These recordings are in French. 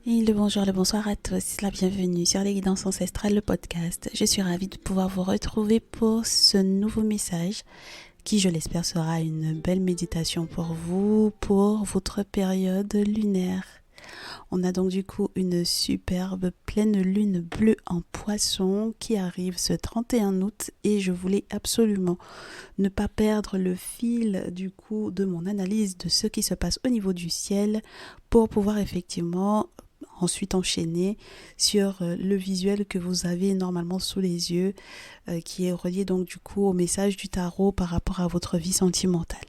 Et le bonjour, le bonsoir à tous, la bienvenue sur les guidances ancestrales, le podcast. Je suis ravie de pouvoir vous retrouver pour ce nouveau message qui, je l'espère, sera une belle méditation pour vous, pour votre période lunaire. On a donc du coup une superbe pleine lune bleue en poisson qui arrive ce 31 août et je voulais absolument ne pas perdre le fil du coup de mon analyse de ce qui se passe au niveau du ciel pour pouvoir effectivement ensuite enchaîner sur le visuel que vous avez normalement sous les yeux qui est relié donc du coup au message du tarot par rapport à votre vie sentimentale.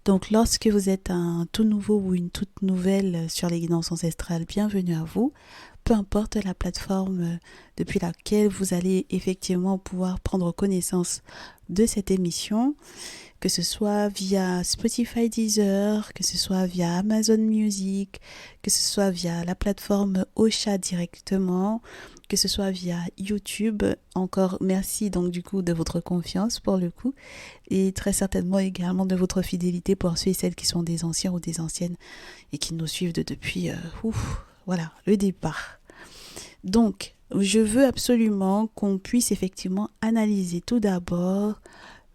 Donc lorsque vous êtes un tout nouveau ou une toute nouvelle sur les guidances ancestrales, bienvenue à vous. Peu importe la plateforme depuis laquelle vous allez effectivement pouvoir prendre connaissance de cette émission, que ce soit via Spotify Deezer, que ce soit via Amazon Music, que ce soit via la plateforme Ocha directement, que ce soit via YouTube. Encore merci donc du coup de votre confiance pour le coup et très certainement également de votre fidélité pour ceux et celles qui sont des anciens ou des anciennes et qui nous suivent depuis voilà, le départ. Donc, je veux absolument qu'on puisse effectivement analyser tout d'abord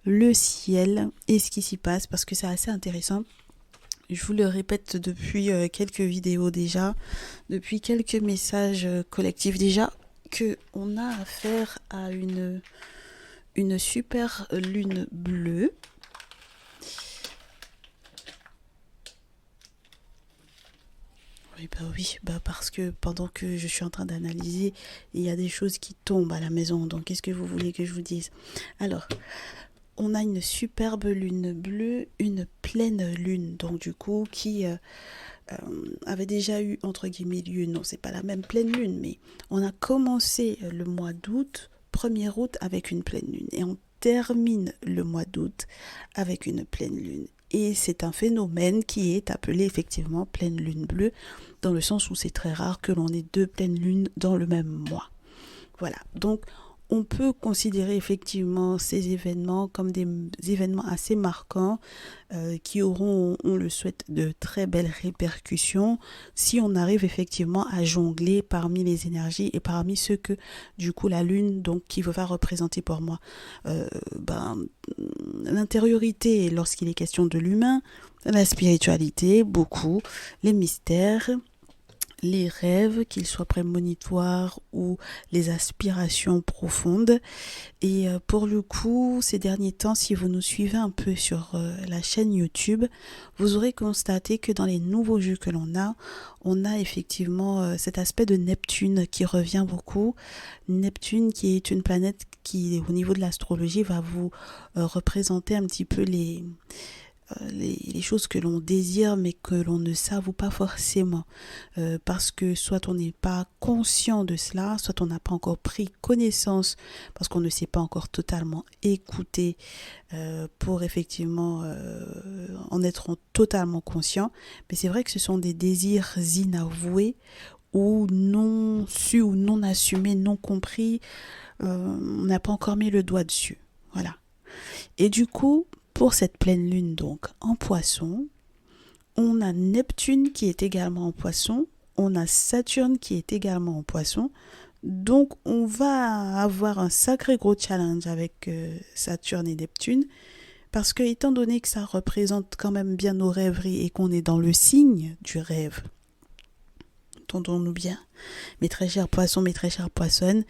le ciel et ce qui s'y passe parce que c'est assez intéressant. Je vous le répète depuis quelques vidéos déjà, depuis quelques messages collectifs déjà, qu'on a affaire à une super lune bleue. Oui, parce que pendant que je suis en train d'analyser, il y a des choses qui tombent à la maison. Donc, qu'est-ce que vous voulez que je vous dise? Alors, on a une superbe lune bleue, une pleine lune, donc du coup, qui avait déjà eu, entre guillemets, lieu. Non, c'est pas la même pleine lune, mais on a commencé le mois d'août, 1er août, avec une pleine lune. Et on termine le mois d'août avec une pleine lune. Et c'est un phénomène qui est appelé effectivement pleine lune bleue, dans le sens où c'est très rare que l'on ait deux pleines lunes dans le même mois. Voilà, donc on peut considérer effectivement ces événements comme des événements assez marquants qui auront, on le souhaite, de très belles répercussions si on arrive effectivement à jongler parmi les énergies et parmi ceux que du coup la lune donc qui va représenter pour moi euh, ben, l'intériorité lorsqu'il est question de l'humain, la spiritualité beaucoup, les mystères, les rêves, qu'ils soient prémonitoires ou les aspirations profondes. Et pour le coup, ces derniers temps, si vous nous suivez un peu sur la chaîne YouTube, vous aurez constaté que dans les nouveaux jeux que l'on a, on a effectivement cet aspect de Neptune qui revient beaucoup. Neptune qui est une planète qui, au niveau de l'astrologie, va vous représenter un petit peu les choses que l'on désire mais que l'on ne s'avoue pas forcément parce que soit on n'est pas conscient de cela, soit on n'a pas encore pris connaissance parce qu'on ne s'est pas encore totalement écouté pour effectivement en être totalement conscient. Mais c'est vrai que ce sont des désirs inavoués ou non su ou non assumés, non compris. On n'a pas encore mis le doigt dessus. Voilà. Et du coup, pour cette pleine lune donc en poisson, on a Neptune qui est également en poisson, on a Saturne qui est également en poisson. Donc on va avoir un sacré gros challenge avec Saturne et Neptune parce que étant donné que ça représente quand même bien nos rêveries et qu'on est dans le signe du rêve, entendons-nous bien, mes très chers poissons, mes très chères poissonnes,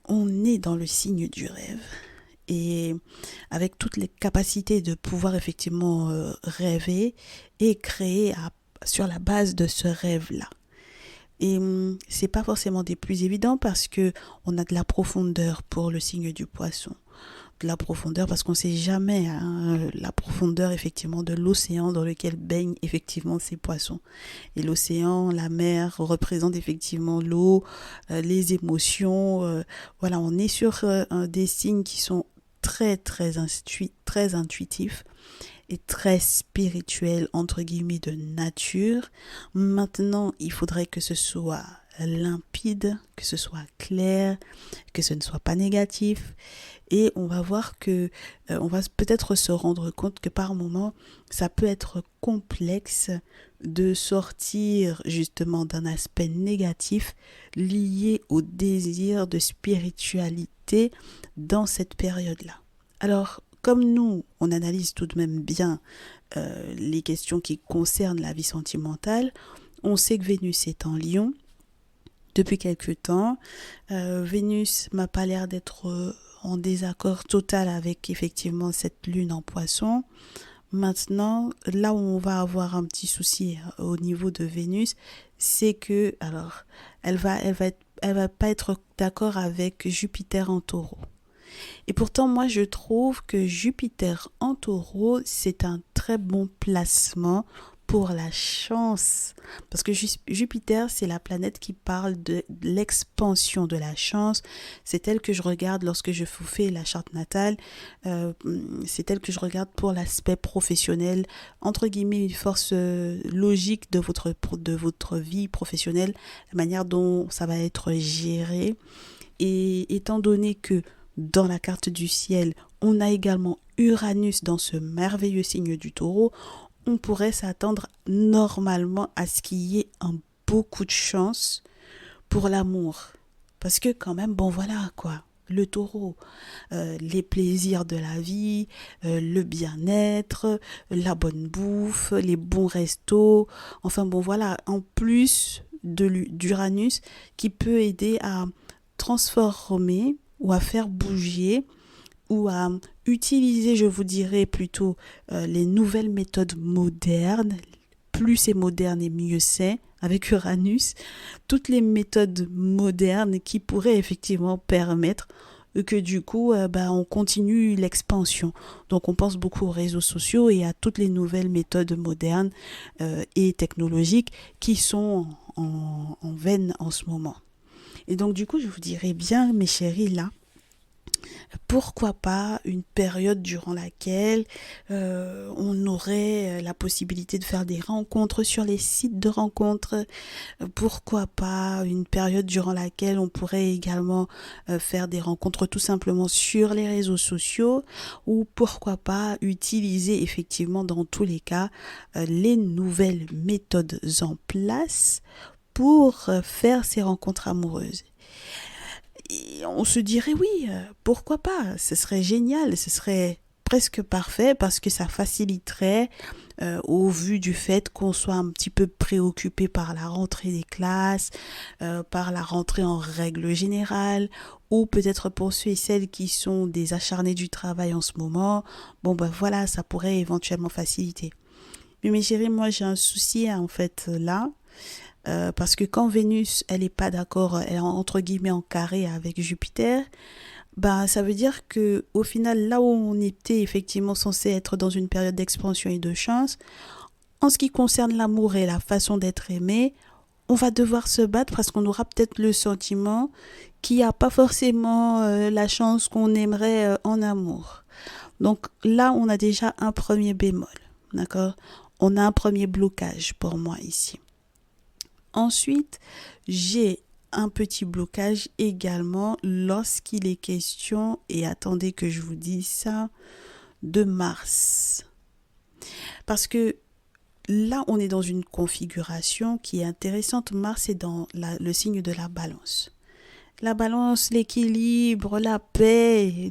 on est dans le signe du rêve. Et avec toutes les capacités de pouvoir effectivement rêver et créer sur la base de ce rêve-là. Et c'est pas forcément des plus évidents parce que on a de la profondeur pour le signe du poisson. De la profondeur parce qu'on ne sait jamais la profondeur effectivement de l'océan dans lequel baignent effectivement ces poissons. Et l'océan, la mer représente effectivement l'eau, les émotions. Voilà, on est sur des signes qui sont très intuitifs et très spirituels entre guillemets de nature. Maintenant, il faudrait que ce soit limpide, que ce soit clair, que ce ne soit pas négatif. Et on va voir que, on va peut-être se rendre compte que par moment, ça peut être complexe de sortir justement d'un aspect négatif lié au désir de spiritualité dans cette période-là. Alors, comme nous, on analyse tout de même bien les questions qui concernent la vie sentimentale, on sait que Vénus est en Lion depuis quelque temps. Vénus m'a pas l'air d'être en désaccord total avec effectivement cette lune en Poisson. Maintenant, là où on va avoir un petit souci au niveau de Vénus, c'est que, alors, elle va pas être d'accord avec Jupiter en Taureau. Et pourtant, moi, je trouve que Jupiter en Taureau, c'est un très bon placement pour la chance. Parce que Jupiter, c'est la planète qui parle de l'expansion de la chance. C'est elle que je regarde lorsque je vous fais la charte natale. C'est elle que je regarde pour l'aspect professionnel. Entre guillemets, une force logique de votre vie professionnelle, la manière dont ça va être géré. Et étant donné que dans la carte du ciel, on a également Uranus dans ce merveilleux signe du Taureau, on pourrait s'attendre normalement à ce qu'il y ait beaucoup de chance pour l'amour. Parce que quand même, bon voilà quoi, le Taureau, les plaisirs de la vie, le bien-être, la bonne bouffe, les bons restos, enfin bon voilà, en plus d'Uranus qui peut aider à transformer ou à faire bouger ou à utiliser, je vous dirais plutôt, les nouvelles méthodes modernes. Plus c'est moderne et mieux c'est, avec Uranus, toutes les méthodes modernes qui pourraient effectivement permettre que du coup, on continue l'expansion. Donc on pense beaucoup aux réseaux sociaux et à toutes les nouvelles méthodes modernes et technologiques qui sont en veine en ce moment. Et donc du coup, je vous dirais bien, mes chéris, là, pourquoi pas une période durant laquelle on aurait la possibilité de faire des rencontres sur les sites de rencontres. Pourquoi pas une période durant laquelle on pourrait également faire des rencontres tout simplement sur les réseaux sociaux, ou pourquoi pas utiliser effectivement dans tous les cas les nouvelles méthodes en place pour faire ces rencontres amoureuses. Et on se dirait oui, pourquoi pas, ce serait génial, ce serait presque parfait parce que ça faciliterait au vu du fait qu'on soit un petit peu préoccupé par la rentrée des classes, par la rentrée en règle générale, ou peut-être pour ceux et celles qui sont des acharnés du travail en ce moment, bon ben voilà, ça pourrait éventuellement faciliter. Mais mes chéris, moi j'ai un souci en fait là, parce que quand Vénus, elle est pas d'accord, elle est entre guillemets en carré avec Jupiter, ça veut dire que au final, là où on était effectivement censé être dans une période d'expansion et de chance, en ce qui concerne l'amour et la façon d'être aimé, on va devoir se battre parce qu'on aura peut-être le sentiment qu'il n'y a pas forcément la chance qu'on aimerait en amour. Donc là, on a déjà un premier bémol, d'accord? On a un premier blocage pour moi ici. Ensuite, j'ai un petit blocage également lorsqu'il est question, et attendez que je vous dise ça, de Mars. Parce que là, on est dans une configuration qui est intéressante. Mars est dans le signe de la Balance. La balance, l'équilibre, la paix,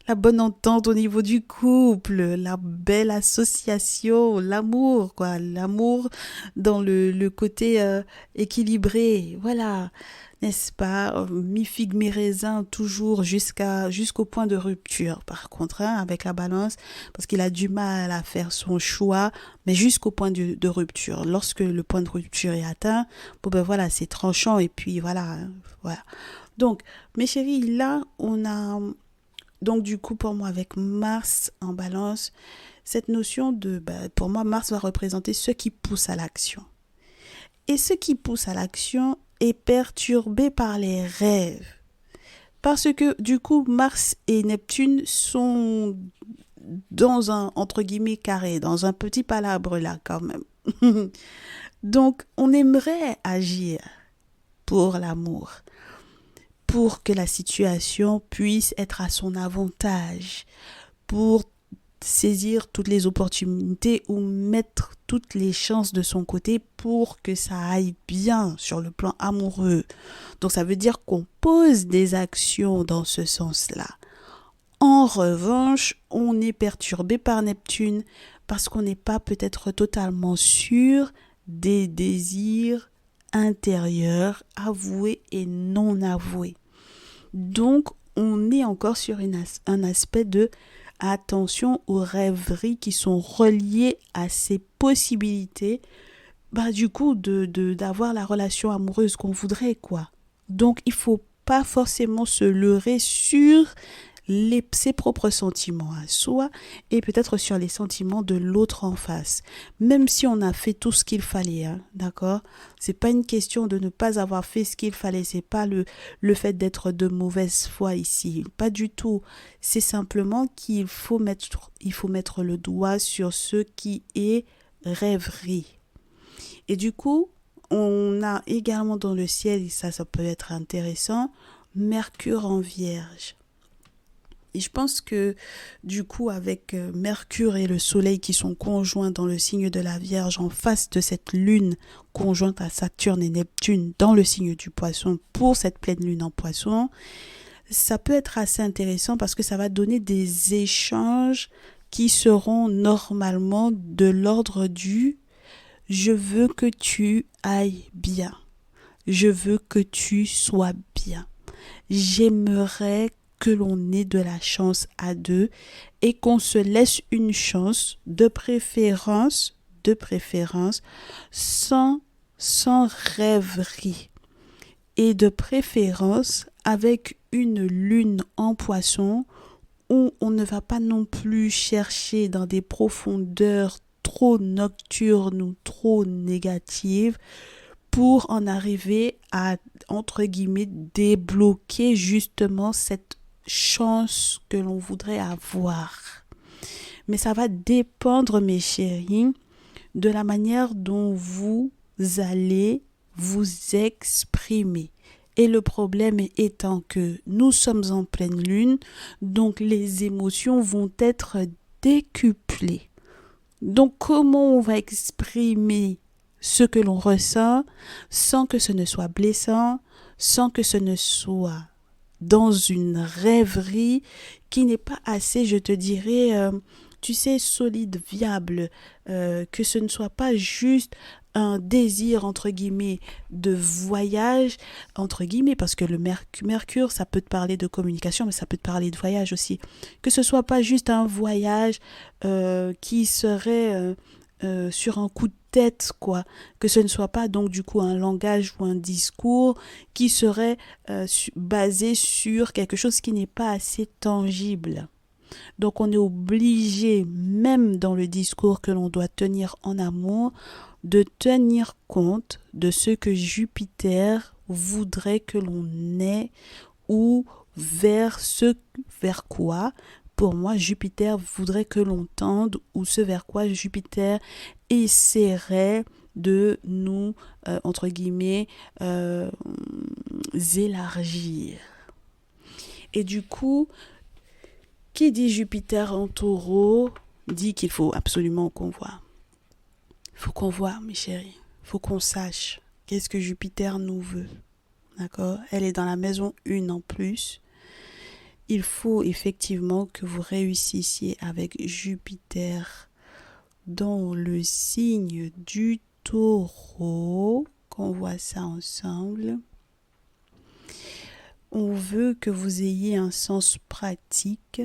la bonne entente au niveau du couple, la belle association, l'amour, quoi. L'amour dans le côté équilibré, voilà. N'est-ce pas? Mi-figue, mi-raisin, toujours jusqu'au point de rupture. Par contre, hein, avec la balance, parce qu'il a du mal à faire son choix, mais jusqu'au point de rupture. Lorsque le point de rupture est atteint, bon ben voilà, c'est tranchant et puis voilà, hein, voilà. Donc, mes chéris, là, on a donc du coup pour moi avec Mars en balance, cette notion de, pour moi, Mars va représenter ce qui pousse à l'action. Et ce qui pousse à l'action est perturbé par les rêves. Parce que du coup, Mars et Neptune sont dans un, entre guillemets, carré, dans un petit palabre là quand même. Donc, on aimerait agir. pour l'amour, pour que la situation puisse être à son avantage, pour saisir toutes les opportunités ou mettre toutes les chances de son côté pour que ça aille bien sur le plan amoureux. Donc ça veut dire qu'on pose des actions dans ce sens-là. En revanche, on est perturbé par Neptune parce qu'on n'est pas peut-être totalement sûr des désirs intérieurs avoués et non avoués. Donc, on est encore sur un aspect de attention aux rêveries qui sont reliées à ces possibilités, du coup, d'avoir la relation amoureuse qu'on voudrait, quoi. Donc, il faut pas forcément se leurrer sur ses propres sentiments à soi et peut-être sur les sentiments de l'autre en face. Même si on a fait tout ce qu'il fallait, hein, d'accord? C'est pas une question de ne pas avoir fait ce qu'il fallait, c'est pas le fait d'être de mauvaise foi ici, pas du tout. C'est simplement qu'il faut mettre le doigt sur ce qui est rêverie. Et du coup, on a également dans le ciel, et ça peut être intéressant, Mercure en Vierge. Et je pense que du coup avec Mercure et le Soleil qui sont conjoints dans le signe de la Vierge en face de cette lune conjointe à Saturne et Neptune dans le signe du Poisson pour cette pleine lune en Poisson, ça peut être assez intéressant parce que ça va donner des échanges qui seront normalement de l'ordre du « je veux que tu ailles bien, je veux que tu sois bien, j'aimerais que l'on ait de la chance à deux et qu'on se laisse une chance de préférence sans rêverie et de préférence avec une lune en Poisson où on ne va pas non plus chercher dans des profondeurs trop nocturnes ou trop négatives pour en arriver à, entre guillemets, débloquer justement cette chance que l'on voudrait avoir. Mais ça va dépendre, mes chéris, de la manière dont vous allez vous exprimer. Et le problème étant que nous sommes en pleine lune, donc les émotions vont être décuplées. Donc comment on va exprimer ce que l'on ressent sans que ce ne soit blessant, sans que ce ne soit dans une rêverie qui n'est pas assez, je te dirais, tu sais, solide, viable, que ce ne soit pas juste un désir, entre guillemets, de voyage, entre guillemets, parce que le Mercure, ça peut te parler de communication, mais ça peut te parler de voyage aussi. Que ce soit pas juste un voyage qui serait sur un coup de tête, quoi. Que ce ne soit pas donc du coup un langage ou un discours qui serait basé sur quelque chose qui n'est pas assez tangible. Donc on est obligé, même dans le discours que l'on doit tenir en amour, de tenir compte de ce que Jupiter voudrait que l'on ait ou vers quoi, pour moi, Jupiter voudrait que l'on tende ou ce vers quoi Jupiter essaierait de nous, entre guillemets, élargir. Et du coup, qui dit Jupiter en Taureau dit qu'il faut absolument qu'on voit. Il faut qu'on voit, mes chéris. Il faut qu'on sache qu'est-ce que Jupiter nous veut. D'accord? Elle est dans la maison 1 en plus. Il faut effectivement que vous réussissiez avec Jupiter dans le signe du Taureau, qu'on voit ça ensemble. On veut que vous ayez un sens pratique,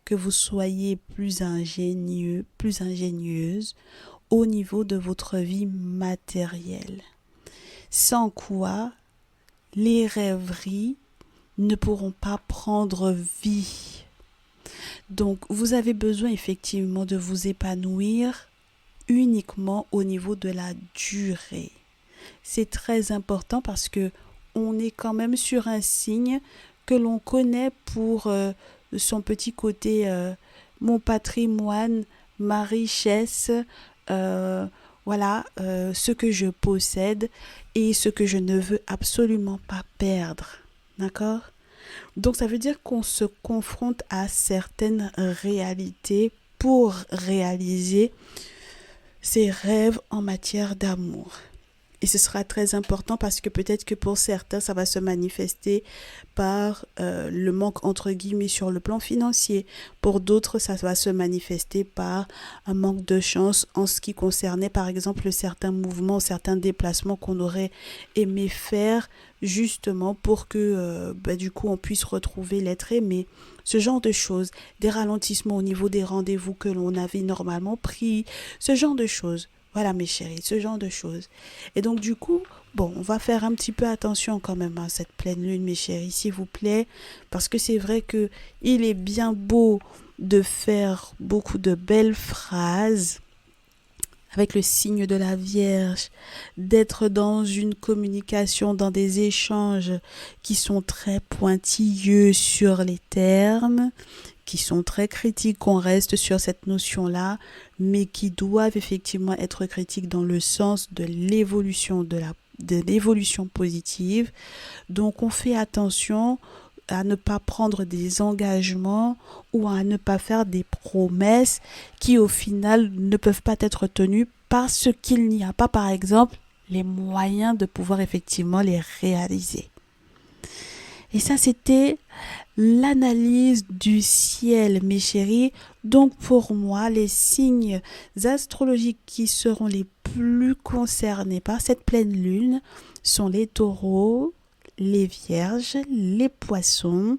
que vous soyez plus ingénieux, plus ingénieuse au niveau de votre vie matérielle. Sans quoi, les rêveries ne pourront pas prendre vie. Donc, vous avez besoin effectivement de vous épanouir uniquement au niveau de la durée. C'est très important parce que on est quand même sur un signe que l'on connaît pour son petit côté mon patrimoine, ma richesse, voilà ce que je possède et ce que je ne veux absolument pas perdre. D'accord? Donc ça veut dire qu'on se confronte à certaines réalités pour réaliser ses rêves en matière d'amour. Et ce sera très important parce que peut-être que pour certains, ça va se manifester par le manque entre guillemets sur le plan financier. Pour d'autres, ça va se manifester par un manque de chance en ce qui concernait par exemple certains mouvements, certains déplacements qu'on aurait aimé faire justement pour que du coup on puisse retrouver l'être aimé. Ce genre de choses, des ralentissements au niveau des rendez-vous que l'on avait normalement pris, ce genre de choses. Voilà mes chéris, ce genre de choses. Et donc du coup, bon, on va faire un petit peu attention quand même à cette pleine lune, mes chéris, s'il vous plaît, parce que c'est vrai que il est bien beau de faire beaucoup de belles phrases avec le signe de la Vierge, d'être dans une communication, dans des échanges qui sont très pointilleux sur les termes, qui sont très critiques, qu'on reste sur cette notion-là, mais qui doivent effectivement être critiques dans le sens de l'évolution de l'évolution positive. Donc on fait attention à ne pas prendre des engagements ou à ne pas faire des promesses qui au final ne peuvent pas être tenues parce qu'il n'y a pas par exemple les moyens de pouvoir effectivement les réaliser. Et ça, c'était l'analyse du ciel, mes chéris. Donc, pour moi, les signes astrologiques qui seront les plus concernés par cette pleine lune sont les taureaux, les vierges, les poissons,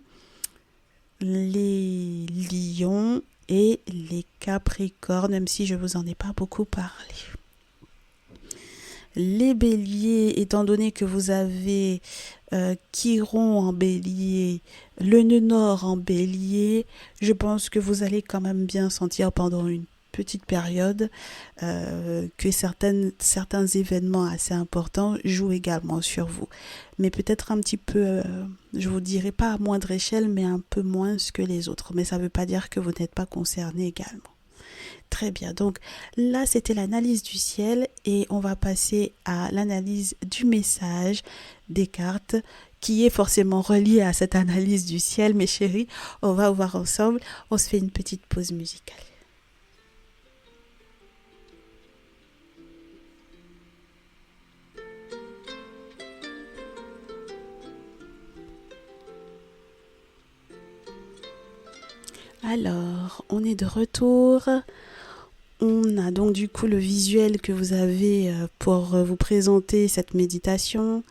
les lions et les capricornes, même si je ne vous en ai pas beaucoup parlé. Les béliers, étant donné que vous avez Chiron en bélier, le nœud nord en bélier, je pense que vous allez quand même bien sentir pendant une petite période que certains événements assez importants jouent également sur vous. Mais peut-être un petit peu, je vous dirais pas à moindre échelle, mais un peu moins que les autres. Mais ça ne veut pas dire que vous n'êtes pas concerné également. Très bien, donc là c'était l'analyse du ciel et on va passer à l'analyse du message des cartes qui est forcément relié à cette analyse du ciel, mes chéris. On va voir ensemble, on se fait une petite pause musicale. Alors, on est de retour. On a donc du coup le visuel que vous avez pour vous présenter cette méditation,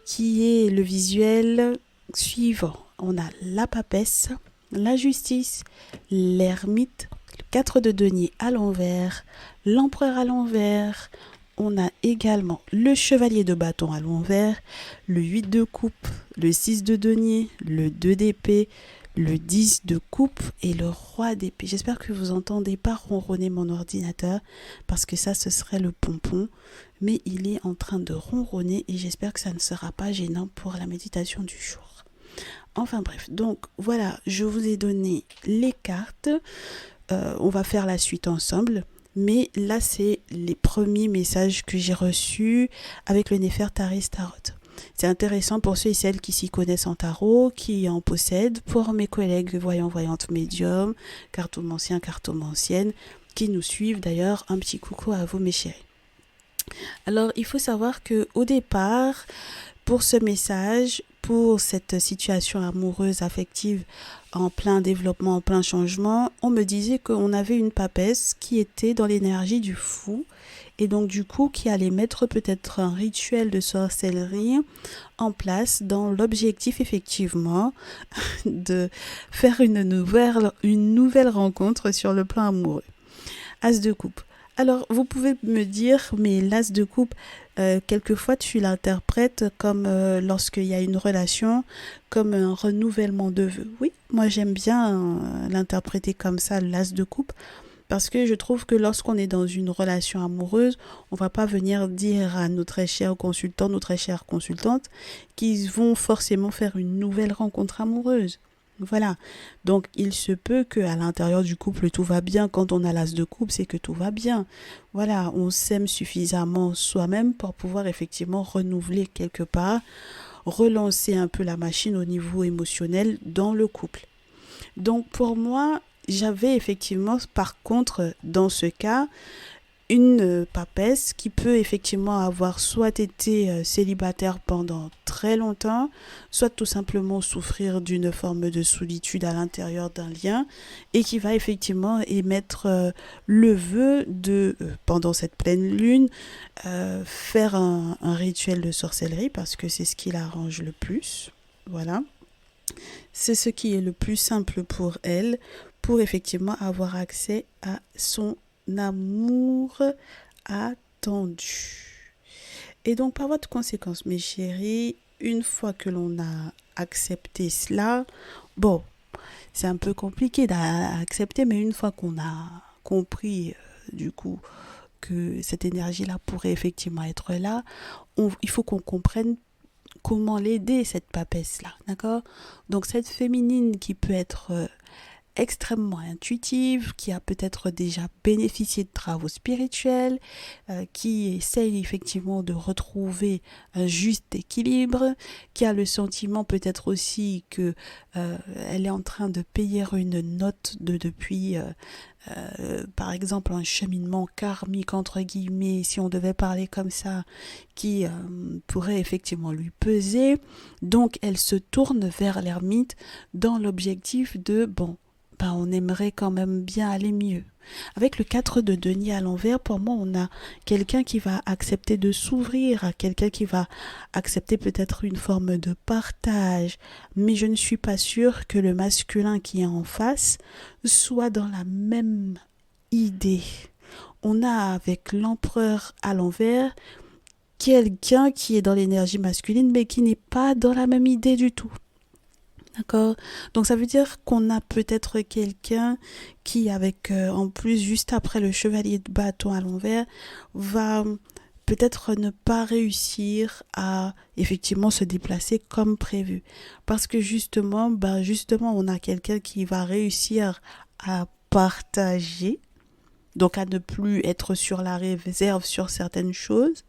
qui est le visuel suivant. On a la papesse, la justice, l'ermite, le 4 de denier à l'envers, l'empereur à l'envers. On a également le chevalier de bâton à l'envers, le 8 de coupe, le 6 de denier, le 2 d'épée, le 10 de coupe et le roi d'épée. J'espère que vous n'entendez pas ronronner mon ordinateur parce que ça, ce serait le pompon. Mais il est en train de ronronner et j'espère que ça ne sera pas gênant pour la méditation du jour. Enfin bref, donc voilà, je vous ai donné les cartes. On va faire la suite ensemble. Mais là, c'est les premiers messages que j'ai reçus avec le Néfertari Tarot. C'est intéressant pour ceux et celles qui s'y connaissent en tarot, qui en possèdent, pour mes collègues voyantes médiums, cartomanciens, cartomanciennes, qui nous suivent d'ailleurs. Un petit coucou à vous mes chéris. Alors, il faut savoir que au départ, pour ce message, pour cette situation amoureuse, affective, en plein développement, en plein changement, on me disait qu'on avait une papesse qui était dans l'énergie du fou et donc du coup qui allait mettre peut-être un rituel de sorcellerie en place dans l'objectif effectivement de faire une nouvelle rencontre sur le plan amoureux. As de coupe. Alors, vous pouvez me dire, mais l'as de coupe, quelquefois tu l'interprètes comme lorsqu'il y a une relation, comme un renouvellement de vœux. Oui, moi j'aime bien l'interpréter comme ça, l'as de coupe, parce que je trouve que lorsqu'on est dans une relation amoureuse, on va pas venir dire à nos très chers consultants, nos très chères consultantes, qu'ils vont forcément faire une nouvelle rencontre amoureuse. Voilà. Donc, il se peut qu'à l'intérieur du couple, tout va bien. Quand on a l'as de couple, c'est que tout va bien. Voilà, on s'aime suffisamment soi-même pour pouvoir effectivement renouveler quelque part, relancer un peu la machine au niveau émotionnel dans le couple. Donc, pour moi, j'avais effectivement, par contre, dans ce cas, une papesse qui peut effectivement avoir soit été célibataire pendant très longtemps, soit tout simplement souffrir d'une forme de solitude à l'intérieur d'un lien et qui va effectivement émettre le vœu de, pendant cette pleine lune, faire un rituel de sorcellerie parce que c'est ce qui l'arrange le plus. Voilà. C'est ce qui est le plus simple pour elle, pour effectivement avoir accès à son amour attendu. Et donc, par voie de conséquence, mes chéris, une fois que l'on a accepté cela, bon, c'est un peu compliqué d'accepter, mais une fois qu'on a compris, du coup, que cette énergie-là pourrait effectivement être là, il faut qu'on comprenne comment l'aider, cette papesse-là, d'accord? Donc cette féminine qui peut être extrêmement intuitive, qui a peut-être déjà bénéficié de travaux spirituels, qui essaye effectivement de retrouver un juste équilibre, qui a le sentiment peut-être aussi que elle est en train de payer une note depuis par exemple un cheminement karmique entre guillemets, si on devait parler comme ça, qui pourrait effectivement lui peser. Donc elle se tourne vers l'ermite dans l'objectif de bon, ben on aimerait quand même bien aller mieux. Avec le 4 de denier à l'envers, pour moi, on a quelqu'un qui va accepter de s'ouvrir, à quelqu'un qui va accepter peut-être une forme de partage, mais je ne suis pas sûre que le masculin qui est en face soit dans la même idée. On a avec l'empereur à l'envers quelqu'un qui est dans l'énergie masculine, mais qui n'est pas dans la même idée du tout. D'accord. Donc ça veut dire qu'on a peut-être quelqu'un qui, avec en plus juste après le chevalier de bâton à l'envers, va peut-être ne pas réussir à effectivement se déplacer comme prévu. Parce que justement, on a quelqu'un qui va réussir à partager, donc à ne plus être sur la réserve sur certaines choses,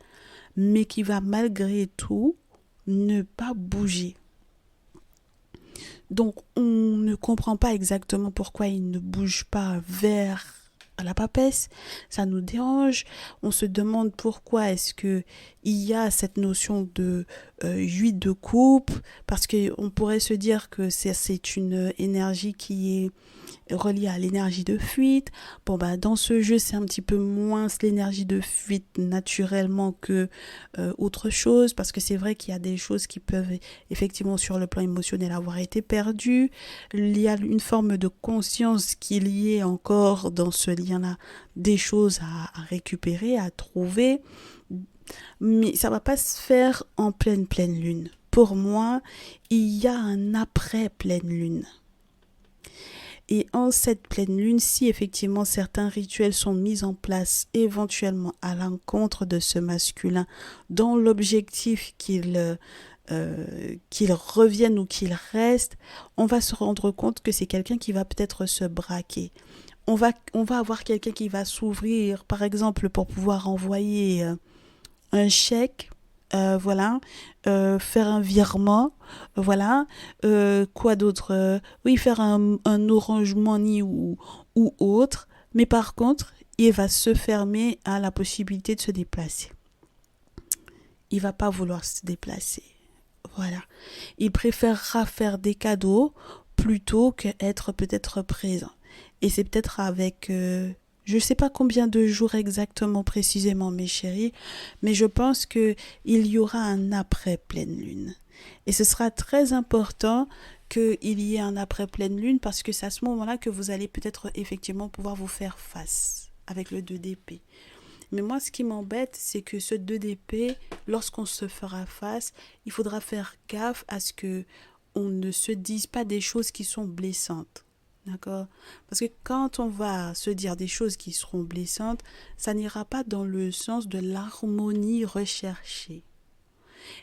mais qui va malgré tout ne pas bouger. Donc on ne comprend pas exactement pourquoi il ne bouge pas vers la papesse, ça nous dérange, on se demande pourquoi est-ce que il y a cette notion de huile de coupe, parce qu'on pourrait se dire que c'est une énergie qui est relié à l'énergie de fuite. Bon, bah, dans ce jeu, c'est un petit peu moins l'énergie de fuite naturellement que autre chose, parce que c'est vrai qu'il y a des choses qui peuvent effectivement sur le plan émotionnel avoir été perdues. Il y a une forme de conscience qui liée encore dans ce lien-là, des choses à récupérer, à trouver, mais ça va pas se faire en pleine lune. Pour moi, il y a un après pleine lune. Et en cette pleine lune, si effectivement certains rituels sont mis en place éventuellement à l'encontre de ce masculin dans l'objectif qu'il revienne ou qu'il reste, on va se rendre compte que c'est quelqu'un qui va peut-être se braquer. On va avoir quelqu'un qui va s'ouvrir, par exemple, pour pouvoir envoyer un chèque, voilà, faire un virement, voilà, quoi d'autre, oui, faire un Orange Money ou autre, mais par contre, il va se fermer à la possibilité de se déplacer. Il va pas vouloir se déplacer, voilà. Il préférera faire des cadeaux plutôt qu'être peut-être présent. Et c'est peut-être avec je ne sais pas combien de jours exactement précisément, mes chéris, mais je pense qu'il y aura un après pleine lune. Et ce sera très important qu'il y ait un après pleine lune parce que c'est à ce moment-là que vous allez peut-être effectivement pouvoir vous faire face avec le 2 d'épée. Mais moi, ce qui m'embête, c'est que ce 2 d'épée, lorsqu'on se fera face, il faudra faire gaffe à ce que on ne se dise pas des choses qui sont blessantes. D'accord? Parce que quand on va se dire des choses qui seront blessantes, ça n'ira pas dans le sens de l'harmonie recherchée.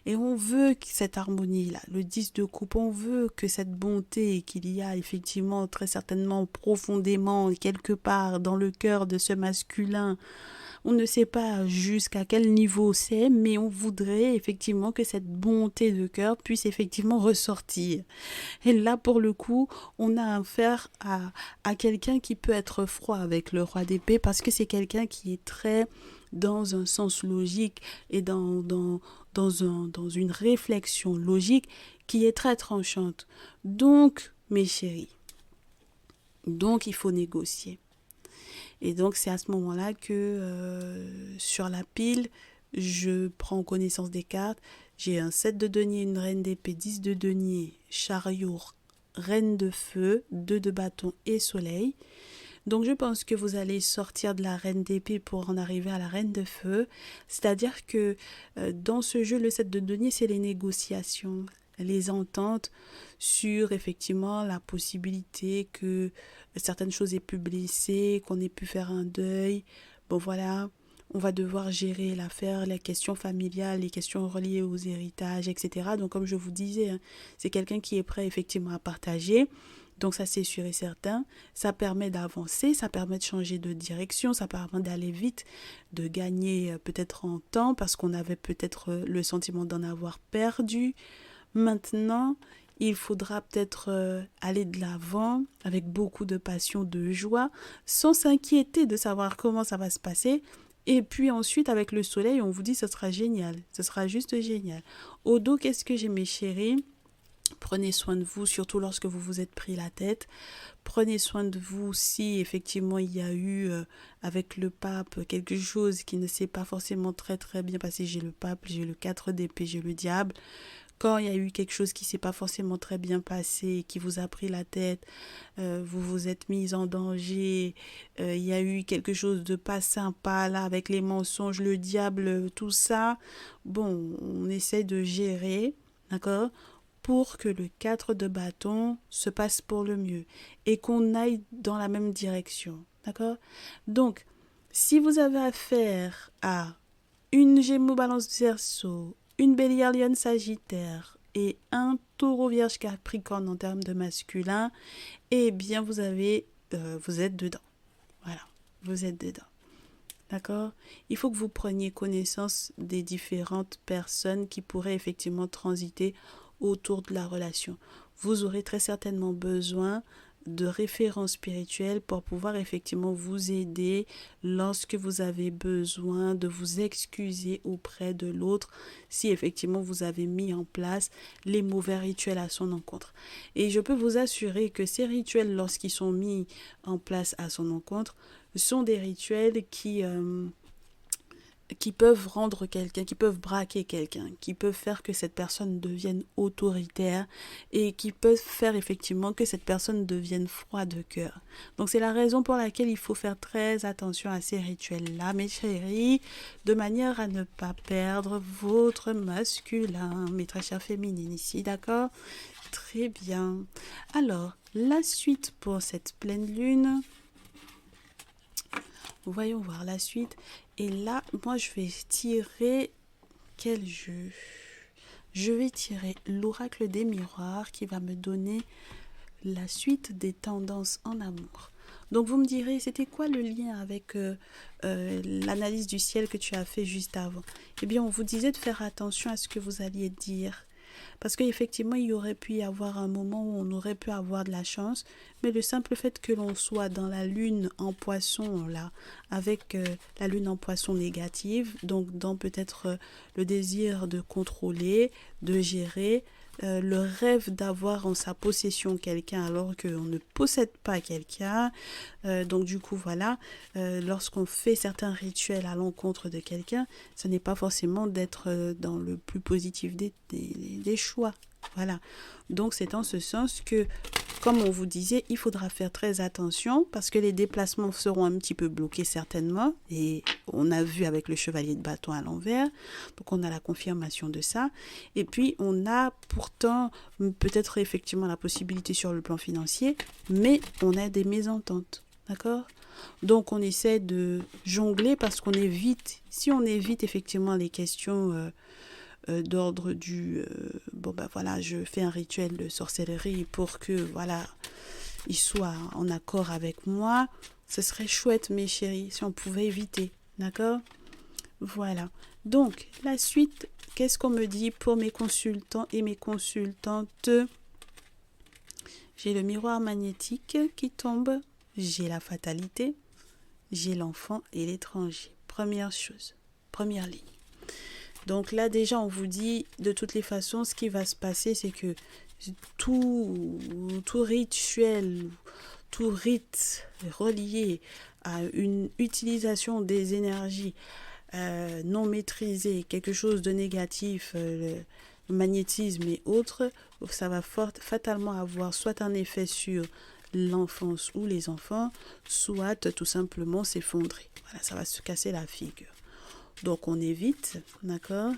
Et on veut que cette harmonie-là, le 10 de coupe, on veut que cette bonté qu'il y a effectivement très certainement profondément quelque part dans le cœur de ce masculin, on ne sait pas jusqu'à quel niveau c'est, mais on voudrait effectivement que cette bonté de cœur puisse effectivement ressortir. Et là, pour le coup, on a affaire à quelqu'un qui peut être froid avec le roi d'épée parce que c'est quelqu'un qui est très dans un sens logique et dans une réflexion logique qui est très tranchante. Donc, mes chéris, donc il faut négocier. Et donc, c'est à ce moment-là que sur la pile, je prends connaissance des cartes. J'ai un 7 de denier, une reine d'épée, 10 de denier, chariot, reine de feu, 2 de bâton et soleil. Donc, je pense que vous allez sortir de la reine d'épée pour en arriver à la reine de feu. C'est-à-dire que dans ce jeu, le 7 de denier, c'est les négociations, les ententes sur effectivement la possibilité que certaines choses aient pu blesser, qu'on ait pu faire un deuil. Bon voilà, on va devoir gérer l'affaire, les questions familiales, les questions reliées aux héritages, etc. Donc comme je vous disais, hein, c'est quelqu'un qui est prêt effectivement à partager. Donc ça c'est sûr et certain, ça permet d'avancer, ça permet de changer de direction, ça permet d'aller vite, de gagner peut-être en temps parce qu'on avait peut-être le sentiment d'en avoir perdu. Maintenant, il faudra peut-être aller de l'avant avec beaucoup de passion, de joie, sans s'inquiéter de savoir comment ça va se passer. Et puis ensuite, avec le soleil, on vous dit ce sera génial, ce sera juste génial. Au dos, qu'est-ce que j'ai mes chéris? Prenez soin de vous, surtout lorsque vous vous êtes pris la tête. Prenez soin de vous si effectivement il y a eu avec le pape quelque chose qui ne s'est pas forcément très très bien passé. J'ai le pape, j'ai le 4 d'épée, j'ai le diable. Quand il y a eu quelque chose qui ne s'est pas forcément très bien passé, qui vous a pris la tête, vous vous êtes mis en danger, il y a eu quelque chose de pas sympa là avec les mensonges, le diable, tout ça, bon, on essaie de gérer, d'accord, pour que le 4 de bâton se passe pour le mieux et qu'on aille dans la même direction, d'accord. Donc, si vous avez affaire à une Gémeaux Balance Verseau, une Bélier Lion Sagittaire et un Taureau Vierge Capricorne en termes de masculin, eh bien vous êtes dedans. Voilà, vous êtes dedans. D'accord? Il faut que vous preniez connaissance des différentes personnes qui pourraient effectivement transiter autour de la relation. Vous aurez très certainement besoin de références spirituelles pour pouvoir effectivement vous aider lorsque vous avez besoin de vous excuser auprès de l'autre si effectivement vous avez mis en place les mauvais rituels à son encontre. Et je peux vous assurer que ces rituels, lorsqu'ils sont mis en place à son encontre, sont des rituels qui peuvent rendre quelqu'un, qui peuvent braquer quelqu'un, qui peuvent faire que cette personne devienne autoritaire et qui peuvent faire effectivement que cette personne devienne froide de cœur. Donc c'est la raison pour laquelle il faut faire très attention à ces rituels-là, mes chéris, de manière à ne pas perdre votre masculin, mes très chères féminines ici, d'accord? Très bien. Alors, la suite pour cette pleine lune. Voyons voir la suite. Et là, moi, je vais tirer quel jeu? Je vais tirer l'oracle des miroirs qui va me donner la suite des tendances en amour. Donc, vous me direz, c'était quoi le lien avec l'analyse du ciel que tu as fait juste avant? Eh bien, on vous disait de faire attention à ce que vous alliez dire. Parce qu'effectivement, il y aurait pu y avoir un moment où on aurait pu avoir de la chance, mais le simple fait que l'on soit dans la lune en poisson, là, avec la lune en poisson négative, donc dans peut-être le désir de contrôler, de gérer, le rêve d'avoir en sa possession quelqu'un alors qu'on ne possède pas quelqu'un. Donc du coup, voilà, lorsqu'on fait certains rituels à l'encontre de quelqu'un, ce n'est pas forcément d'être dans le plus positif des choix. Voilà. Donc c'est en ce sens que, comme on vous disait, il faudra faire très attention parce que les déplacements seront un petit peu bloqués certainement. Et on a vu avec le chevalier de bâton à l'envers. Donc on a la confirmation de ça. Et puis on a pourtant peut-être effectivement la possibilité sur le plan financier, mais on a des mésententes. D'accord? Donc on essaie de jongler parce qu'on évite, si on évite effectivement les questions d'ordre du... bon ben voilà, je fais un rituel de sorcellerie pour que, voilà, il soit en accord avec moi. Ce serait chouette, mes chéris, si on pouvait éviter. D'accord? Voilà. Donc, la suite, qu'est-ce qu'on me dit pour mes consultants et mes consultantes? J'ai le miroir magnétique qui tombe. J'ai la fatalité. J'ai l'enfant et l'étranger. Première chose. Première ligne. Donc là, déjà, on vous dit, de toutes les façons, ce qui va se passer, c'est que tout rituel, tout rite relié à une utilisation des énergies non maîtrisées, quelque chose de négatif, le magnétisme et autres, ça va fatalement avoir soit un effet sur l'enfance ou les enfants, soit tout simplement s'effondrer. Voilà, ça va se casser la figure. Donc on évite, d'accord?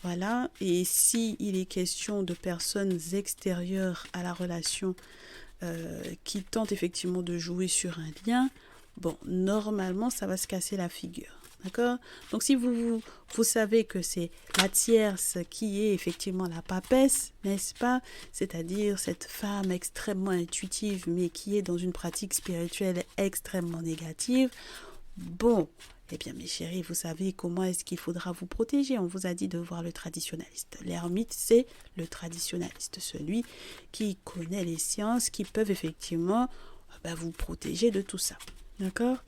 Voilà, et si il est question de personnes extérieures à la relation qui tentent effectivement de jouer sur un lien, bon, normalement ça va se casser la figure. D'accord? Donc si vous savez que c'est la tierce qui est effectivement la papesse, n'est-ce pas? C'est-à-dire cette femme extrêmement intuitive mais qui est dans une pratique spirituelle extrêmement négative, bon, eh bien mes chéris, vous savez comment est-ce qu'il faudra vous protéger. On vous a dit de voir le traditionnaliste. L'ermite, c'est le traditionnaliste, celui qui connaît les sciences, qui peuvent effectivement vous protéger de tout ça. D'accord?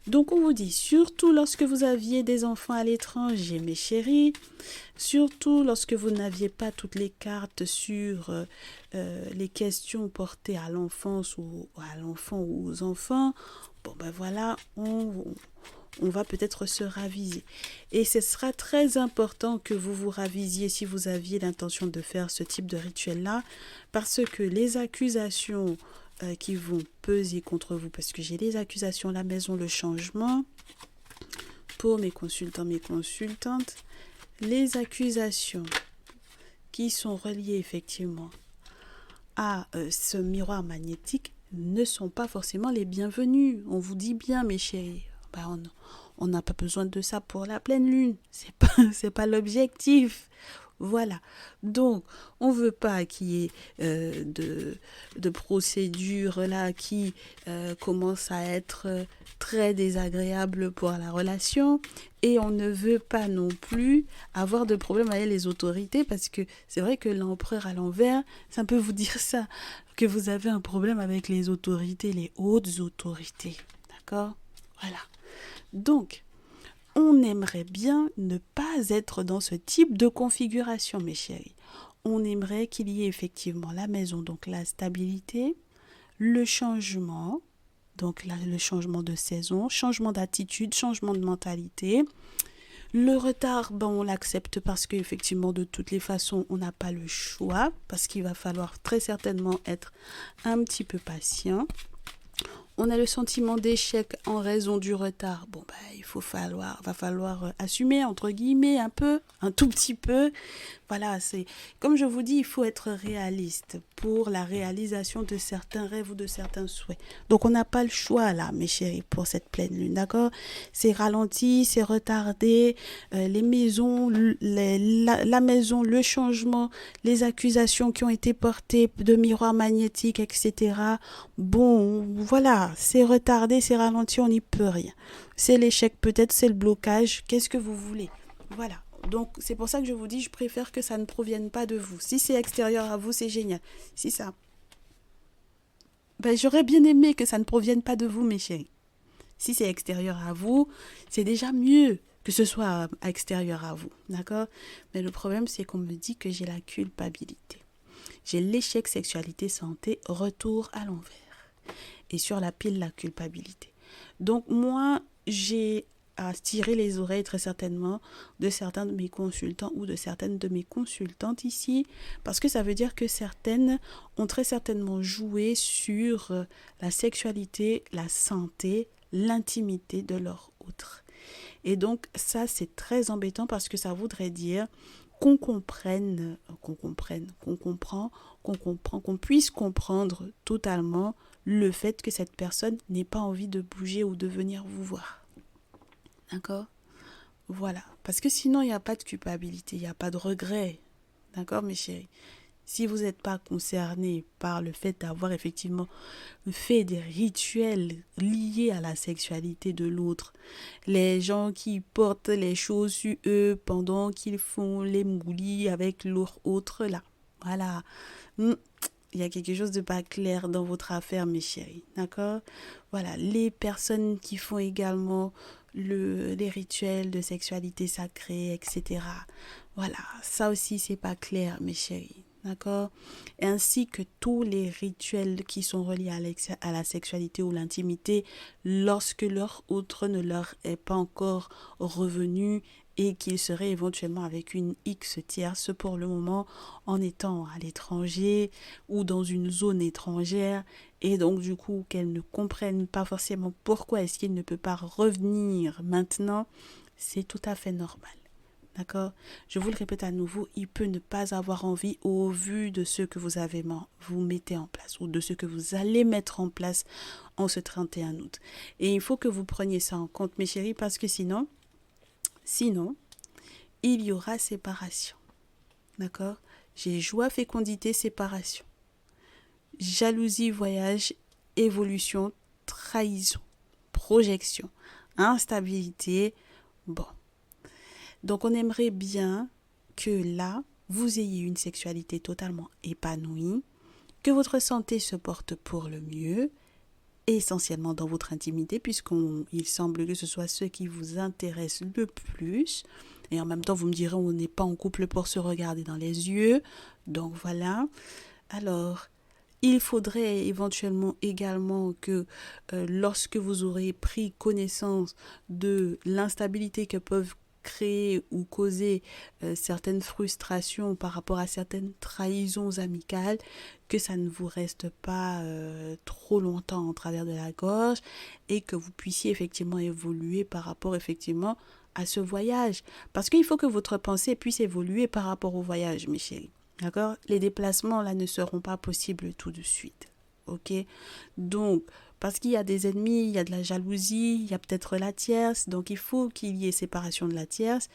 Donc on vous dit, surtout lorsque vous aviez des enfants à l'étranger, mes chéris, surtout lorsque vous n'aviez pas toutes les cartes sur les questions portées à l'enfance ou à l'enfant ou aux enfants, bon ben voilà, on va peut-être se raviser. Et ce sera très important que vous vous ravisiez si vous aviez l'intention de faire ce type de rituel-là, parce que les accusations qui vont peser contre vous, parce que j'ai les accusations, la maison, le changement, pour mes consultants, mes consultantes, les accusations qui sont reliées effectivement à ce miroir magnétique ne sont pas forcément les bienvenues. On vous dit bien, mes chéris, on n'a pas besoin de ça pour la pleine lune, c'est pas l'objectif. Voilà, donc on ne veut pas qu'il y ait de procédures là qui commencent à être très désagréables pour la relation, et on ne veut pas non plus avoir de problème avec les autorités, parce que c'est vrai que l'empereur à l'envers, ça peut vous dire ça, que vous avez un problème avec les autorités, les hautes autorités, d'accord? Voilà, donc on aimerait bien ne pas être dans ce type de configuration, mes chéris. On aimerait qu'il y ait effectivement la maison, donc la stabilité, le changement, donc le changement de saison, changement d'attitude, changement de mentalité. Le retard, on l'accepte parce qu'effectivement, de toutes les façons, on n'a pas le choix, parce qu'il va falloir très certainement être un petit peu patient. On a le sentiment d'échec en raison du retard. Bon, il va falloir assumer, entre guillemets, un tout petit peu. Voilà, c'est comme je vous dis, il faut être réaliste pour la réalisation de certains rêves ou de certains souhaits. Donc, on n'a pas le choix, là, mes chéris, pour cette pleine lune, d'accord? C'est ralenti, c'est retardé, les maisons, la maison, le changement, les accusations qui ont été portées de miroirs magnétiques, etc. Bon, voilà, c'est retardé, c'est ralenti, on n'y peut rien. C'est l'échec peut-être, c'est le blocage, qu'est-ce que vous voulez? Voilà. Donc, c'est pour ça que je vous dis, je préfère que ça ne provienne pas de vous. Si c'est extérieur à vous, c'est génial. Si ça... j'aurais bien aimé que ça ne provienne pas de vous, mes chéris. Si c'est extérieur à vous, c'est déjà mieux que ce soit extérieur à vous. D'accord? Mais le problème, c'est qu'on me dit que j'ai la culpabilité. J'ai l'échec sexualité santé, retour à l'envers. Et sur la pile, la culpabilité. Donc, moi, j'ai à tirer les oreilles très certainement de certains de mes consultants ou de certaines de mes consultantes ici, parce que ça veut dire que certaines ont très certainement joué sur la sexualité, la santé, l'intimité de leur autre. Et donc ça, c'est très embêtant, parce que ça voudrait dire qu'on comprenne, qu'on puisse comprendre totalement le fait que cette personne n'ait pas envie de bouger ou de venir vous voir. D'accord? Voilà. Parce que sinon, il n'y a pas de culpabilité, il n'y a pas de regret. D'accord, mes chéris? Si vous n'êtes pas concerné par le fait d'avoir effectivement fait des rituels liés à la sexualité de l'autre, les gens qui portent les choses sur eux pendant qu'ils font les moulis avec l'autre là, voilà. Hmm, il y a quelque chose de pas clair dans votre affaire, mes chéris, d'accord? Voilà, les personnes qui font également les rituels de sexualité sacrée, etc. Voilà, ça aussi, c'est pas clair, mes chéris, d'accord? Ainsi que tous les rituels qui sont reliés à la sexualité ou l'intimité lorsque leur autre ne leur est pas encore revenu et qu'il serait éventuellement avec une X tierce pour le moment en étant à l'étranger ou dans une zone étrangère et donc du coup qu'elles ne comprennent pas forcément pourquoi est-ce qu'il ne peut pas revenir maintenant, c'est tout à fait normal. D'accord? Je vous le répète à nouveau, il peut ne pas avoir envie au vu de ce que vous mettez en place ou de ce que vous allez mettre en place en ce 31 août. Et il faut que vous preniez ça en compte, mes chéris, parce que sinon, il y aura séparation. D'accord? J'ai joie, fécondité, séparation. Jalousie, voyage, évolution, trahison, projection, instabilité. Bon. Donc on aimerait bien que là, vous ayez une sexualité totalement épanouie, que votre santé se porte pour le mieux, essentiellement dans votre intimité, puisqu'il semble que ce soit ce qui vous intéresse le plus. Et en même temps, vous me direz, on n'est pas en couple pour se regarder dans les yeux. Donc voilà. Alors, il faudrait éventuellement également que lorsque vous aurez pris connaissance de l'instabilité que peuvent créer ou causer certaines frustrations par rapport à certaines trahisons amicales, que ça ne vous reste pas trop longtemps en travers de la gorge et que vous puissiez effectivement évoluer par rapport effectivement à ce voyage. Parce qu'il faut que votre pensée puisse évoluer par rapport au voyage, mes chéris. D'accord? Les déplacements, là, ne seront pas possibles tout de suite. OK? Donc, parce qu'il y a des ennemis, il y a de la jalousie, il y a peut-être la tierce. Donc, il faut qu'il y ait séparation de la tierce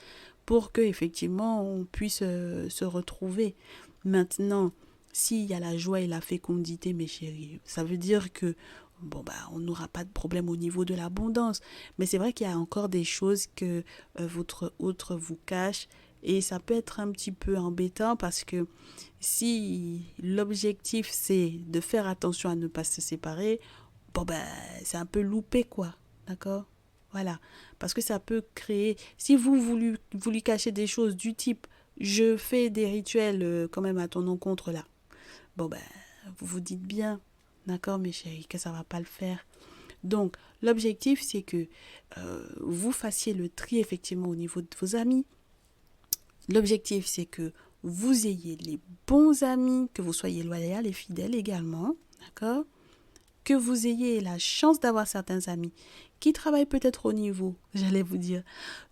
pour que, effectivement, on puisse se retrouver. Maintenant, s'il y a la joie et la fécondité, mes chéris, ça veut dire que bon bah on n'aura pas de problème au niveau de l'abondance, mais c'est vrai qu'il y a encore des choses que votre autre vous cache et ça peut être un petit peu embêtant parce que si l'objectif c'est de faire attention à ne pas se séparer, bon ben c'est un peu loupé quoi, d'accord? Voilà, parce que ça peut créer, si vous lui cachez des choses du type je fais des rituels quand même à ton encontre là, bon ben vous vous dites bien, d'accord mes chéris, que ça va pas le faire. Donc l'objectif c'est que vous fassiez le tri effectivement au niveau de vos amis. L'objectif c'est que vous ayez les bons amis, que vous soyez loyal et fidèle également, d'accord? Que vous ayez la chance d'avoir certains amis qui travaillent peut-être au niveau, j'allais vous dire,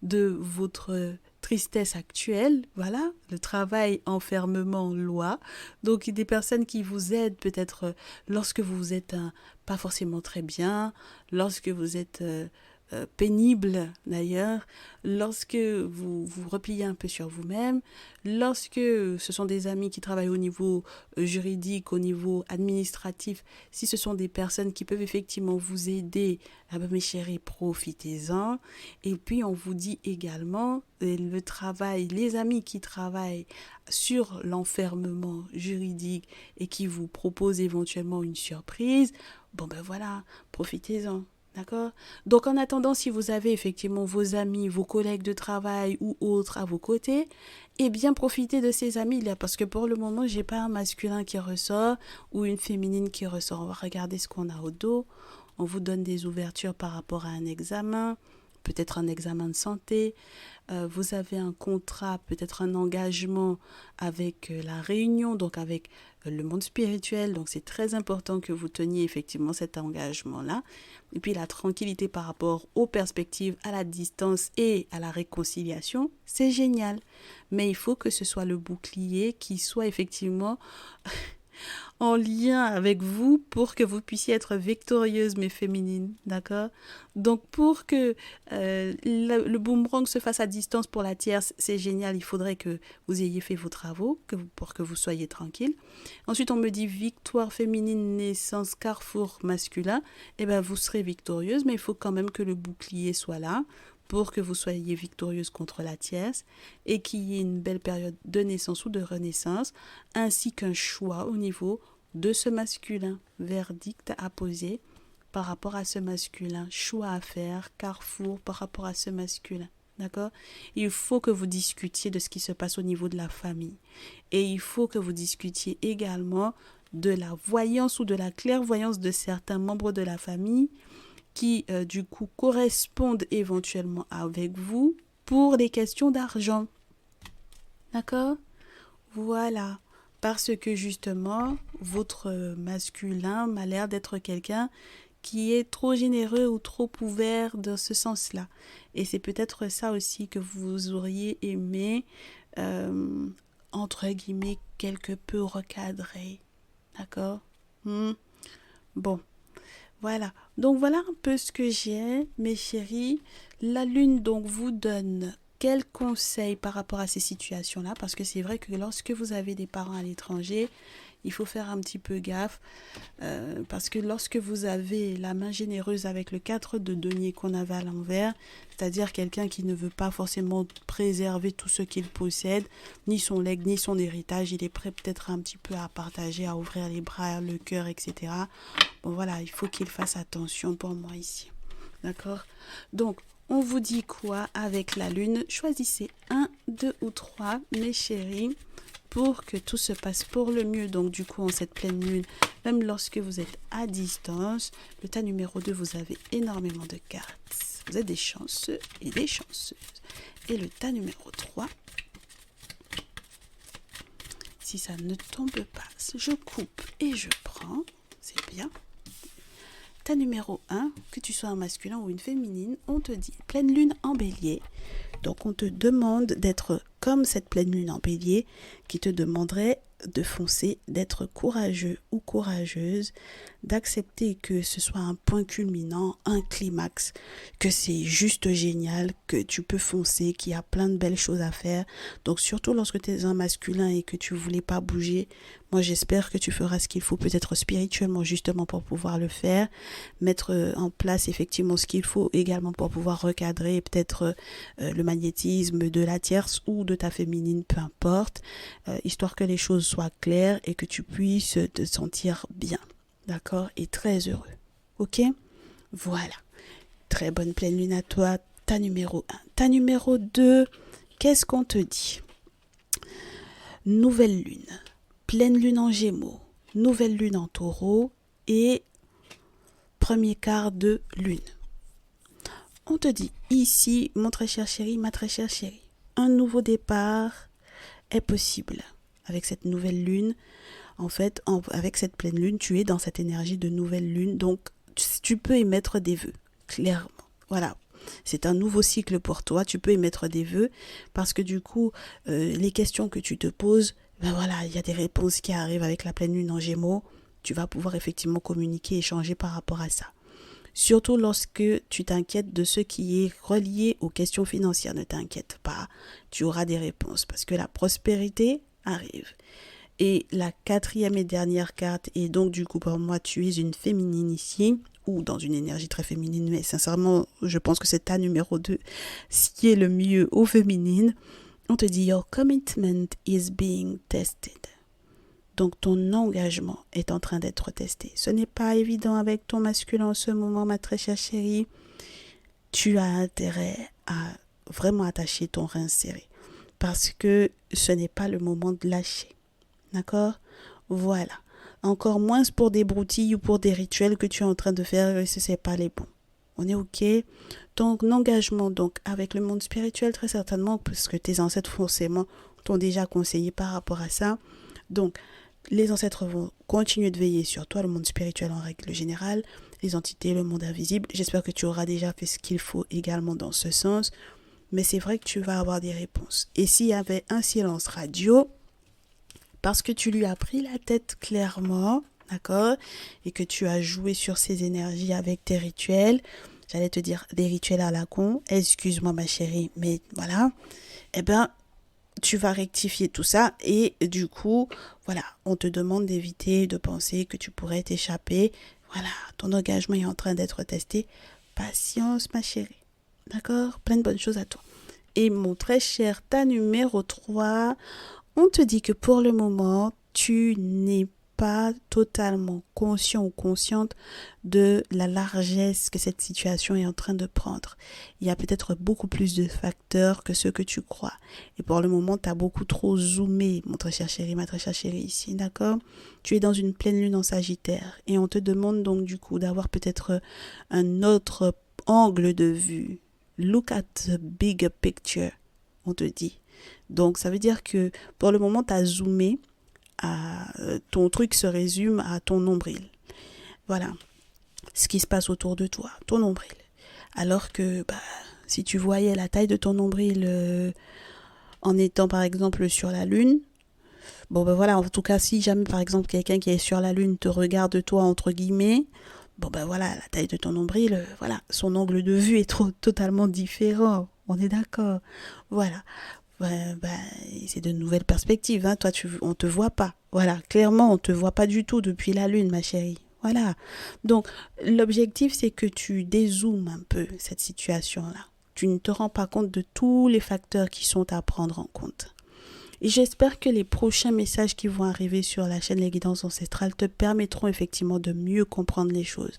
de votre tristesse actuelle, voilà, le travail enfermement loi, donc des personnes qui vous aident peut-être lorsque vous êtes pas forcément très bien, lorsque vous êtes pénible d'ailleurs, lorsque vous repliez un peu sur vous-même, lorsque ce sont des amis qui travaillent au niveau juridique, au niveau administratif, si ce sont des personnes qui peuvent effectivement vous aider, ah ben mes chéris, profitez-en. Et puis on vous dit également, le travail, les amis qui travaillent sur l'enfermement juridique et qui vous proposent éventuellement une surprise, bon ben voilà, profitez-en. D'accord? Donc en attendant, si vous avez effectivement vos amis, vos collègues de travail ou autres à vos côtés, eh bien profitez de ces amis-là parce que pour le moment, j'ai pas un masculin qui ressort ou une féminine qui ressort. On va regarder ce qu'on a au dos. On vous donne des ouvertures par rapport à un examen, peut-être un examen de santé. Vous avez un contrat, peut-être un engagement avec la réunion, donc avec le monde spirituel. Donc c'est très important que vous teniez effectivement cet engagement-là. Et puis la tranquillité par rapport aux perspectives, à la distance et à la réconciliation, c'est génial. Mais il faut que ce soit le bouclier qui soit effectivement en lien avec vous pour que vous puissiez être victorieuse mais féminine, d'accord? Donc pour que le boomerang se fasse à distance pour la tierce, c'est génial, il faudrait que vous ayez fait vos travaux pour que vous soyez tranquille. Ensuite on me dit victoire féminine, naissance, carrefour masculin, et bien vous serez victorieuse mais il faut quand même que le bouclier soit là pour que vous soyez victorieuse contre la tierce et qu'il y ait une belle période de naissance ou de renaissance, ainsi qu'un choix au niveau de ce masculin. Verdict à poser par rapport à ce masculin, choix à faire, carrefour par rapport à ce masculin. D'accord? Il faut que vous discutiez de ce qui se passe au niveau de la famille. Et il faut que vous discutiez également de la voyance ou de la clairvoyance de certains membres de la famille qui, du coup, correspondent éventuellement avec vous pour des questions d'argent. D'accord? Voilà. Parce que, justement, votre masculin m'a l'air d'être quelqu'un qui est trop généreux ou trop ouvert dans ce sens-là. Et c'est peut-être ça aussi que vous auriez aimé, entre guillemets, quelque peu recadrer. D'accord? Bon. Voilà, donc voilà un peu ce que j'ai, mes chéris. La lune donc vous donne quels conseils par rapport à ces situations-là, parce que c'est vrai que lorsque vous avez des parents à l'étranger, il faut faire un petit peu gaffe, parce que lorsque vous avez la main généreuse avec le 4 de denier qu'on avait à l'envers, c'est-à-dire quelqu'un qui ne veut pas forcément préserver tout ce qu'il possède, ni son legs, ni son héritage, il est prêt peut-être un petit peu à partager, à ouvrir les bras, le cœur, etc. Bon voilà, il faut qu'il fasse attention pour moi ici. D'accord? Donc, on vous dit quoi avec la lune? Choisissez 1, 2 ou 3, mes chéris, pour que tout se passe pour le mieux. Donc, du coup, en cette pleine lune, même lorsque vous êtes à distance, le tas numéro 2, vous avez énormément de cartes. Vous êtes des chanceux et des chanceuses. Et le tas numéro 3, si ça ne tombe pas, je coupe et je prends. C'est bien. Ta numéro 1, que tu sois un masculin ou une féminine, on te dit pleine lune en bélier. Donc on te demande d'être comme cette pleine lune en bélier qui te demanderait de foncer, d'être courageux ou courageuse, d'accepter que ce soit un point culminant, un climax, que c'est juste génial, que tu peux foncer, qu'il y a plein de belles choses à faire. Donc surtout lorsque tu es un masculin et que tu voulais pas bouger, moi j'espère que tu feras ce qu'il faut peut-être spirituellement justement pour pouvoir le faire, mettre en place effectivement ce qu'il faut également pour pouvoir recadrer peut-être le magnétisme de la tierce ou de ta féminine, peu importe, histoire que les choses soient claires et que tu puisses te sentir bien. D'accord? Et très heureux. Ok? Voilà. Très bonne pleine lune à toi. Ta numéro 1. Ta numéro 2, qu'est-ce qu'on te dit? Nouvelle lune. Pleine lune en Gémeaux. Nouvelle lune en Taureau. Et premier quart de lune. On te dit ici, mon très cher chéri, ma très chère chérie, un nouveau départ est possible. Avec cette nouvelle lune, en fait, avec cette pleine lune, tu es dans cette énergie de nouvelle lune, donc tu peux émettre des vœux, clairement. Voilà, c'est un nouveau cycle pour toi, tu peux émettre des vœux, parce que du coup, les questions que tu te poses, ben voilà, il y a des réponses qui arrivent avec la pleine lune en Gémeaux, tu vas pouvoir effectivement communiquer, échanger par rapport à ça. Surtout lorsque tu t'inquiètes de ce qui est relié aux questions financières, ne t'inquiète pas, tu auras des réponses, parce que la prospérité arrive. Et la 4e et dernière carte, et donc du coup pour moi tu es une féminine ici, ou dans une énergie très féminine, mais sincèrement je pense que c'est ta numéro 2, ce qui est le mieux aux féminines. On te dit your commitment is being tested. Donc ton engagement est en train d'être testé. Ce n'est pas évident avec ton masculin en ce moment, ma très chère chérie. Tu as intérêt à vraiment attacher ton rein serré, parce que ce n'est pas le moment de lâcher. D'accord? Voilà. Encore moins pour des broutilles ou pour des rituels que tu es en train de faire et ce n'est pas les bons. On est ok? Ton engagement donc avec le monde spirituel très certainement, parce que tes ancêtres forcément t'ont déjà conseillé par rapport à ça. Donc, les ancêtres vont continuer de veiller sur toi, le monde spirituel en règle générale, les entités, le monde invisible. J'espère que tu auras déjà fait ce qu'il faut également dans ce sens. Mais c'est vrai que tu vas avoir des réponses. Et s'il y avait un silence radio, parce que tu lui as pris la tête clairement, d'accord, et que tu as joué sur ses énergies avec tes rituels. J'allais te dire des rituels à la con, excuse-moi ma chérie, mais voilà, eh ben, tu vas rectifier tout ça et du coup, voilà, on te demande d'éviter de penser que tu pourrais t'échapper. Voilà, ton engagement est en train d'être testé. Patience, ma chérie. D'accord? Plein de bonnes choses à toi. Et mon très cher, ta numéro 3, on te dit que pour le moment, tu n'es pas totalement conscient ou consciente de la largesse que cette situation est en train de prendre. Il y a peut-être beaucoup plus de facteurs que ceux que tu crois. Et pour le moment, tu as beaucoup trop zoomé, mon très cher chéri, ma très chère chérie ici, d'accord? Tu es dans une pleine lune en Sagittaire et on te demande donc du coup d'avoir peut-être un autre angle de vue. Look at the bigger picture, on te dit. Donc ça veut dire que pour le moment, tu as zoomé, ton truc se résume à ton nombril. Voilà ce qui se passe autour de toi, ton nombril. Alors que si tu voyais la taille de ton nombril en étant par exemple sur la Lune, bon ben voilà, en tout cas si jamais par exemple quelqu'un qui est sur la Lune te regarde toi entre guillemets, bon ben voilà, la taille de ton nombril, voilà, son angle de vue est totalement différent, on est d'accord. Voilà. C'est de nouvelles perspectives. Hein. Toi, on te voit pas. Voilà, clairement, on te voit pas du tout depuis la Lune, ma chérie. Voilà. Donc, l'objectif, c'est que tu dézoomes un peu cette situation-là. Tu ne te rends pas compte de tous les facteurs qui sont à prendre en compte. Et j'espère que les prochains messages qui vont arriver sur la chaîne Les Guidances Ancestrales te permettront effectivement de mieux comprendre les choses.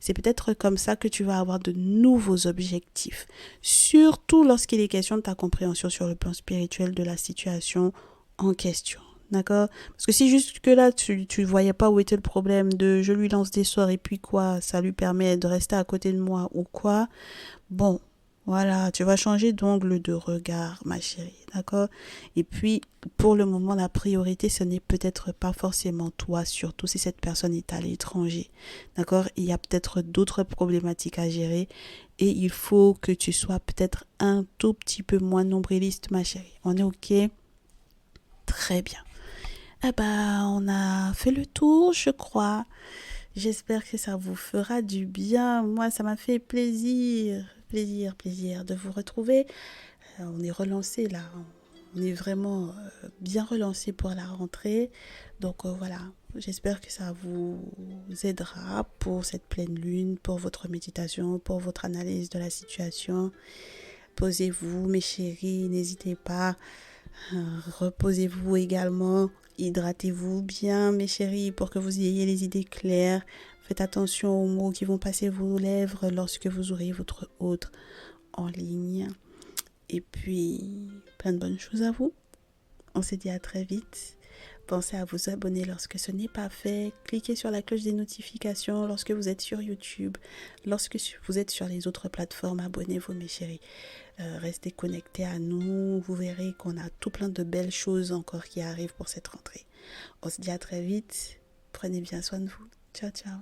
C'est peut-être comme ça que tu vas avoir de nouveaux objectifs, surtout lorsqu'il est question de ta compréhension sur le plan spirituel de la situation en question. D'accord? Parce que si jusque-là, tu ne voyais pas où était le problème de je lui lance des sorts et puis quoi, ça lui permet de rester à côté de moi ou quoi, bon, voilà, tu vas changer d'angle de regard, ma chérie, d'accord? Et puis, pour le moment, la priorité, ce n'est peut-être pas forcément toi, surtout si cette personne est à l'étranger, d'accord? Il y a peut-être d'autres problématiques à gérer et il faut que tu sois peut-être un tout petit peu moins nombriliste, ma chérie. On est OK? Très bien. Eh ben, on a fait le tour, je crois. J'espère que ça vous fera du bien. Moi, ça m'a fait plaisir, plaisir de vous retrouver. On est relancé là. On est vraiment bien relancé pour la rentrée. Donc voilà, j'espère que ça vous aidera pour cette pleine lune, pour votre méditation, pour votre analyse de la situation. Posez-vous, mes chéris, n'hésitez pas. Reposez-vous également. Hydratez-vous bien, mes chéris, pour que vous ayez les idées claires. Faites attention aux mots qui vont passer vos lèvres lorsque vous aurez votre hôte en ligne. Et puis, plein de bonnes choses à vous. On se dit à très vite. Pensez à vous abonner lorsque ce n'est pas fait. Cliquez sur la cloche des notifications lorsque vous êtes sur YouTube. Lorsque vous êtes sur les autres plateformes, abonnez-vous, mes chéris. Restez connectés à nous. Vous verrez qu'on a tout plein de belles choses encore qui arrivent pour cette rentrée. On se dit à très vite. Prenez bien soin de vous. Ciao, ciao.